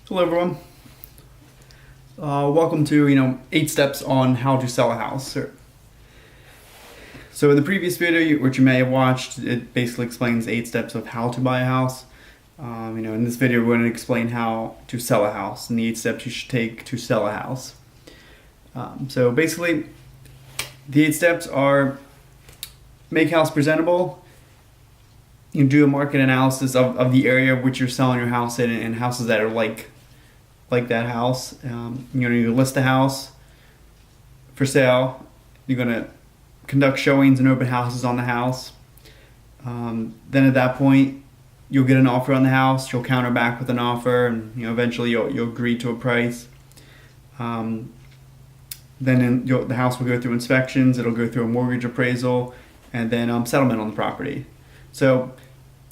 Hello everyone. Welcome to 8 steps on how to sell a house. So in the previous video, which you may have watched, it basically explains 8 steps of how to buy a house. In this video, we're going to explain how to sell a house and the 8 steps you should take to sell a house. So basically, the 8 steps are: make house presentable. You do a market analysis of the area which you're selling your house in and houses that are like that house. You list the house for sale. You're going to conduct showings and open houses on the house. Then at that point, you'll get an offer on the house. You'll counter back with an offer, and eventually you'll agree to a price. Then the house will go through inspections. It'll go through a mortgage appraisal, and then settlement on the property. So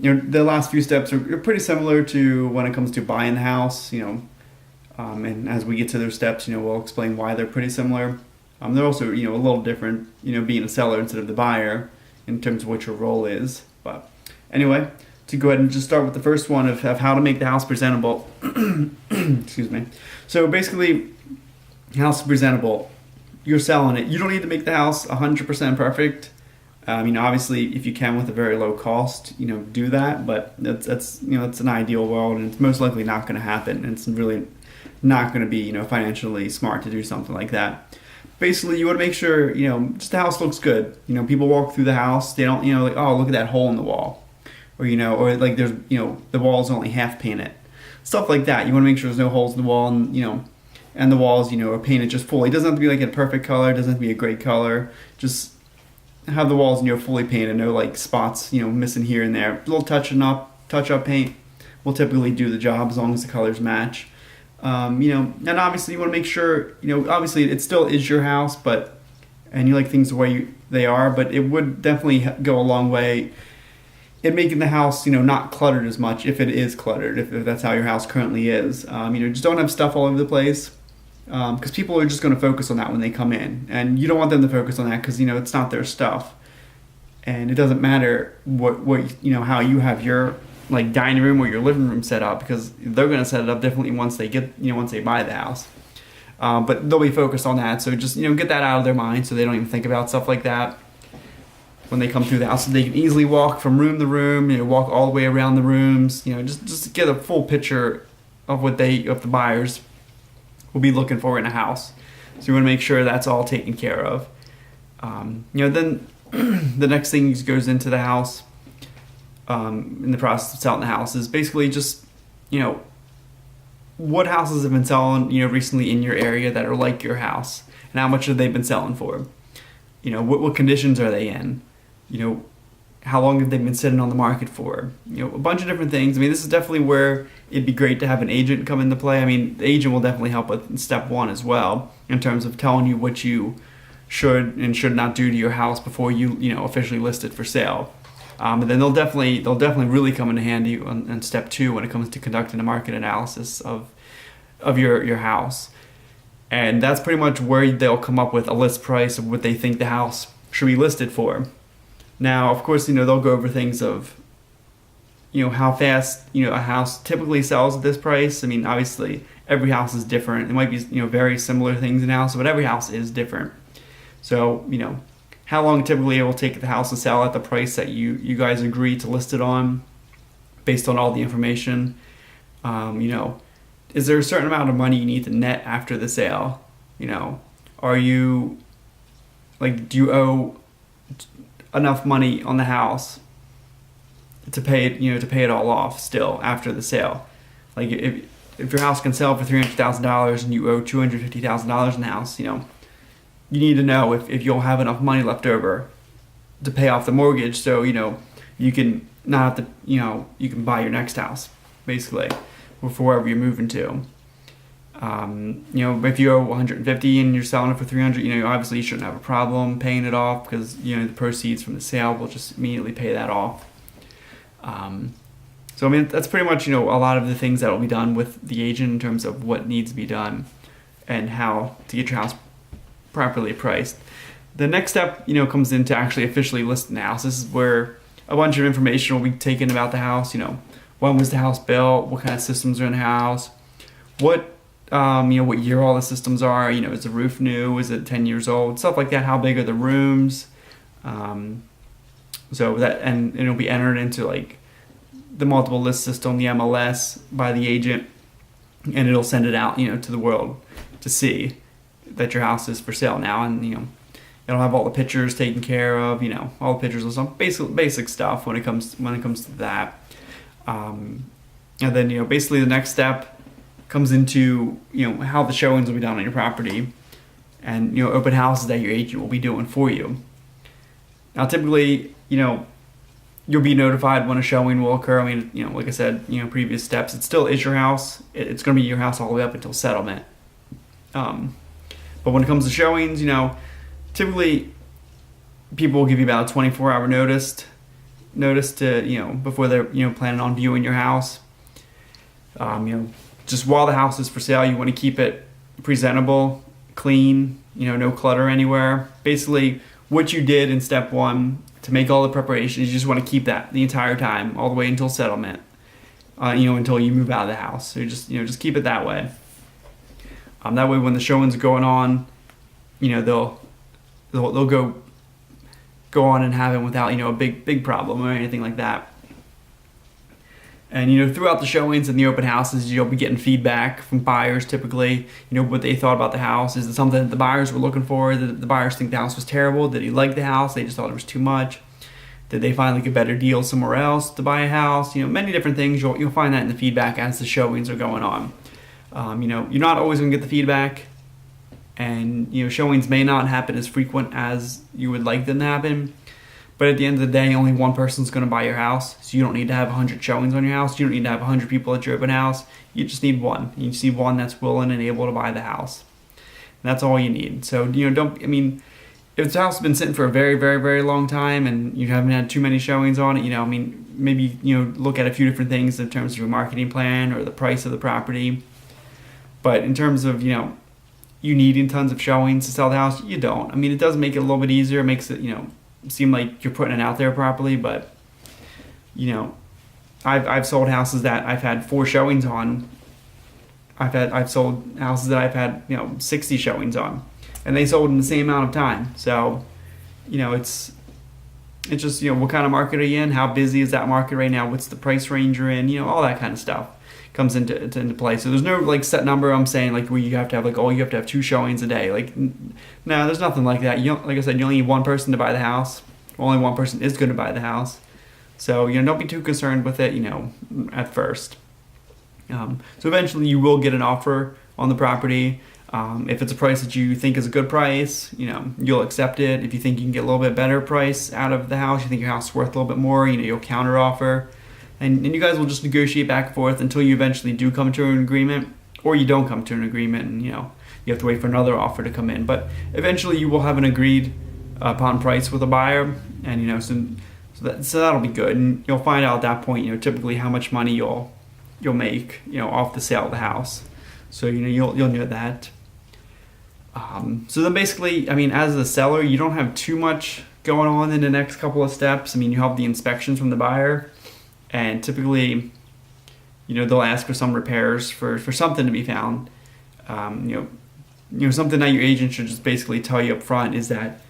the last few steps are pretty similar to when it comes to buying the house. And as we get to those steps, we'll explain why they're pretty similar. They're also, a little different, being a seller instead of the buyer in terms of what your role is. But anyway, to go ahead and just start with the first one of how to make the house presentable. Excuse me. So basically, house is presentable. You're selling it. You don't need to make the house 100% perfect. Obviously, if you can with a very low cost, do that. But that's it's an ideal world, and it's most likely not going to happen. And it's really not going to be financially smart to do something like that. Basically, you want to make sure just the house looks good. People walk through the house, they don't like, oh, look at that hole in the wall, or or like there's the wall's only half painted, stuff like that. You want to make sure there's no holes in the wall, and the walls are painted just fully. It doesn't have to be like a perfect color. It doesn't have to be a great color. Just have the walls fully painted, no like spots missing here and there. A little touch up paint will typically do the job as long as the colors match. And obviously you want to make sure, obviously it still is your house, and you like things the way they are, but it would definitely go a long way in making the house, not cluttered as much if it is cluttered, if that's how your house currently is. Just don't have stuff all over the place, because people are just going to focus on that when they come in, and you don't want them to focus on that because, it's not their stuff. And it doesn't matter what how you have your dining room or your living room set up, because they're going to set it up differently once they buy the house. But they'll be focused on that, so just get that out of their mind so they don't even think about stuff like that when they come through the house. So they can easily walk from room to room, walk all the way around the rooms, just get a full picture of what the buyers will be looking for in a house. So you want to make sure that's all taken care of. Then the next thing goes into the house. In the process of selling the house is basically just, what houses have been selling, recently in your area that are like your house, and how much have they been selling for? What conditions are they in? How long have they been sitting on the market for? A bunch of different things. This is definitely where it'd be great to have an agent come into play. The agent will definitely help with step 1 as well, in terms of telling you what you should and should not do to your house before you, officially list it for sale. And then they'll definitely really come in handy on step 2 when it comes to conducting a market analysis of your house. And that's pretty much where they'll come up with a list price of what they think the house should be listed for. Now, of course, they'll go over things of, how fast, a house typically sells at this price. Obviously, every house is different. It might be, very similar things in a house, but every house is different. So, how long typically it will take the house to sell at the price that you guys agree to list it on, based on all the information. Is there a certain amount of money you need to net after the sale? Are you, do you owe enough money on the house to pay it, to pay it all off still after the sale? If your house can sell for $300,000 and you owe $250,000 in the house, you need to know if you'll have enough money left over to pay off the mortgage, so you can not have to you can buy your next house basically, or for wherever you're moving to. If you owe $150 and you're selling it for $300, obviously you shouldn't have a problem paying it off, because the proceeds from the sale will just immediately pay that off. So that's pretty much a lot of the things that will be done with the agent in terms of what needs to be done and how to get your house properly priced. The next step, comes into actually officially listing the house. This is where a bunch of information will be taken about the house. When was the house built? What kind of systems are in the house? what what year all the systems are. Is the roof new? Is it 10 years old? Stuff like that. How big are the rooms? So that, and it'll be entered into like the multiple list system, the MLS, by the agent, and it'll send it out, to the world to see that your house is for sale now, and it'll have all the pictures taken care of, all the pictures and some basic stuff when it comes to that. And then basically the next step comes into how the showings will be done on your property, and open houses that your agent will be doing for you. Now typically you'll be notified when a showing will occur. I mean, like I said, previous steps, it still is your house. It's going to be your house all the way up until settlement. But when it comes to showings, typically people will give you about a 24-hour notice to, before they're, planning on viewing your house. Just while the house is for sale, you want to keep it presentable, clean, no clutter anywhere. Basically, what you did in step one to make all the preparations, you just want to keep that the entire time, all the way until settlement, until you move out of the house. So just keep it that way. That way when the showings are going on, they'll go on and have it without, a big problem or anything like that. And throughout the showings and the open houses, you'll be getting feedback from buyers typically, what they thought about the house. Is it something that the buyers were looking for? Did the buyers think the house was terrible? Did he like the house? They just thought it was too much. Did they find like a better deal somewhere else to buy a house? Many different things. You'll find that in the feedback as the showings are going on. You're not always going to get the feedback, and showings may not happen as frequent as you would like them to happen. But at the end of the day, only one person's going to buy your house, so you don't need to have 100 showings on your house. You don't need to have 100 people at your open house. You just need one. You just need one that's willing and able to buy the house. And that's all you need. So if the house has been sitting for a very, very, very long time and you haven't had too many showings on it, maybe look at a few different things in terms of your marketing plan or the price of the property. But in terms of you needing tons of showings to sell the house, you don't. It does make it a little bit easier. It makes it seem like you're putting it out there properly, but I've sold houses that I've had 4 showings on. I've sold houses that I've had 60 showings on, and they sold in the same amount of time. So it's just what kind of market are you in? How busy is that market right now? What's the price range you're in? All that kind of stuff comes into play. So there's no like set number I'm saying like where you have to have like, you have to have 2 showings a day. Like no, there's nothing like that. Like I said, you only need one person to buy the house. Only one person is going to buy the house. So don't be too concerned with it at first. So eventually you will get an offer on the property. If it's a price that you think is a good price, you'll accept it. If you think you can get a little bit better price out of the house, you think your house is worth a little bit more, you'll counteroffer. And you guys will just negotiate back and forth until you eventually do come to an agreement, or you don't come to an agreement, and you have to wait for another offer to come in. But eventually you will have an agreed upon price with a buyer, and so that'll be good. And you'll find out at that point, typically how much money you'll make, off the sale of the house. So you'll know that. So then basically, as a seller, you don't have too much going on in the next couple of steps. You have the inspections from the buyer. And typically, they'll ask for some repairs for something to be found. Something that your agent should just basically tell you up front is that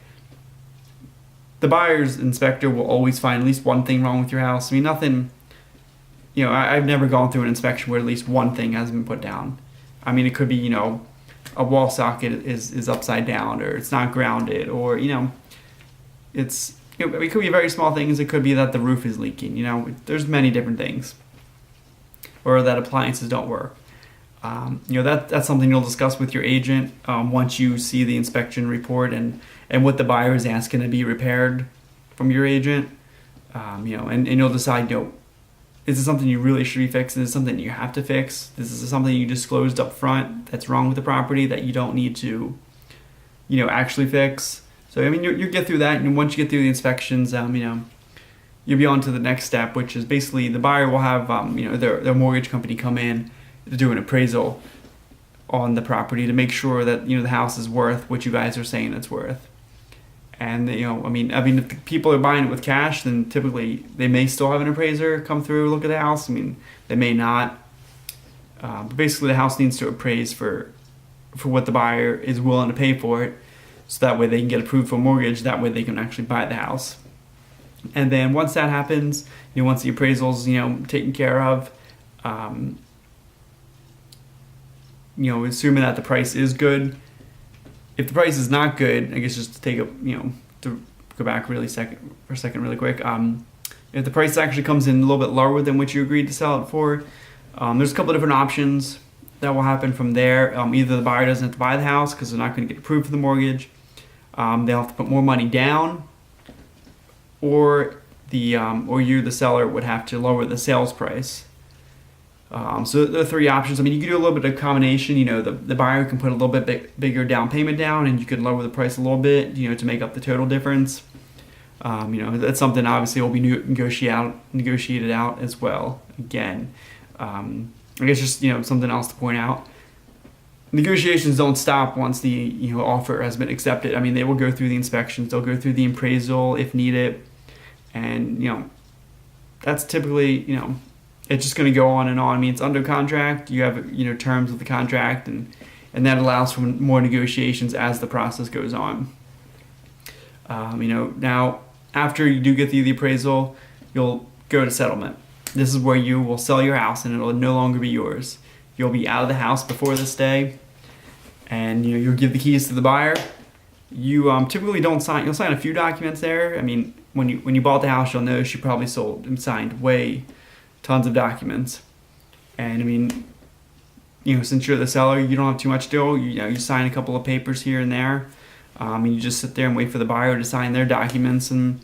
the buyer's inspector will always find at least one thing wrong with your house. Nothing, I've never gone through an inspection where at least one thing hasn't been put down. It could be, a wall socket is upside down, or it's not grounded, or, it's... It could be very small things. It could be that the roof is leaking. There's many different things, or that appliances don't work. That's something you'll discuss with your agent once you see the inspection report and what the buyer is asking to be repaired from your agent. And you'll decide, is this something you really should be fixing? Is this something you have to fix? This is something you disclosed up front that's wrong with the property that you don't need to, actually fix. So, you get through that, and once you get through the inspections, you'll be on to the next step, which is basically the buyer will have, their mortgage company come in to do an appraisal on the property to make sure that, the house is worth what you guys are saying it's worth. And, if the people are buying it with cash, then typically they may still have an appraiser come through, look at the house. They may not. But basically, the house needs to appraise for what the buyer is willing to pay for it, so that way they can get approved for a mortgage. That way they can actually buy the house. And then once that happens, once the appraisal's taken care of, assuming that the price is good. If the price is not good, I guess just to take to go back for a second really quick. If the price actually comes in a little bit lower than what you agreed to sell it for, there's a couple of different options that will happen from there. Either the buyer doesn't have to buy the house because they're not going to get approved for the mortgage. They'll have to put more money down, or you, the seller, would have to lower the sales price. So there are three options. I mean, you can do a little bit of combination. The buyer can put a little bit bigger down payment down, and you could lower the price a little bit, to make up the total difference. That's something obviously will be negotiated out as well. Again, I guess just something else to point out. Negotiations don't stop once the offer has been accepted. I mean, they will go through the inspections, they'll go through the appraisal if needed, and that's typically it's just going to go on and on. I mean, it's under contract. You have terms of the contract, and that allows for more negotiations as the process goes on. Now after you do get the appraisal, you'll go to settlement. This is where you will sell your house, and it'll no longer be yours. You'll be out of the house before this day, and you'll give the keys to the buyer. You typically don't sign. You'll sign a few documents there. I mean, when you bought the house, you'll notice you probably sold and signed tons of documents. And I mean, since you're the seller, you don't have too much to do. You sign a couple of papers here and there. And you just sit there and wait for the buyer to sign their documents, and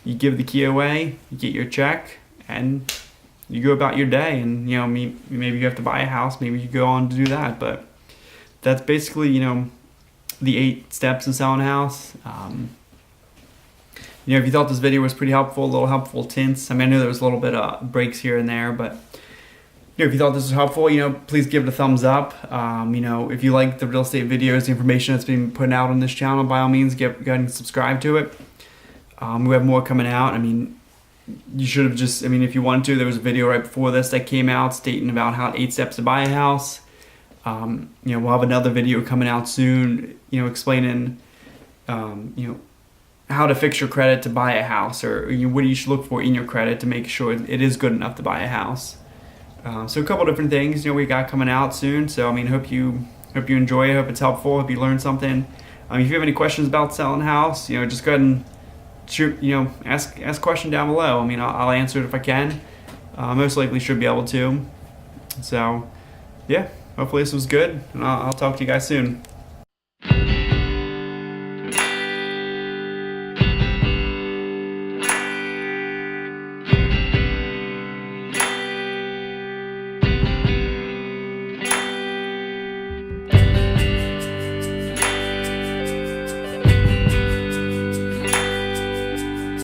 you give the key away, you get your check, and you go about your day. And maybe you have to buy a house, maybe you go on to do that, but that's basically the 8 steps in selling a house. If you thought this video was pretty helpful, a little helpful hints. I mean, I know there was a little bit of breaks here and there, but if you thought this was helpful, please give it a thumbs up. If you like the real estate videos, the information that's being put out on this channel, by all means, go ahead and subscribe to it. We have more coming out. I mean, you should have if you wanted to, there was a video right before this that came out stating about how 8 steps to buy a house. We'll have another video coming out soon, explaining, how to fix your credit to buy a house, or what you should look for in your credit to make sure it is good enough to buy a house. So a couple different things, we got coming out soon. So, I mean, hope you enjoy it. Hope it's helpful. Hope you learned something. If you have any questions about selling a house, just go ahead and shoot, ask a question down below. I mean, I'll answer it if I can. Most likely should be able to. So, yeah, hopefully this was good, and I'll talk to you guys soon.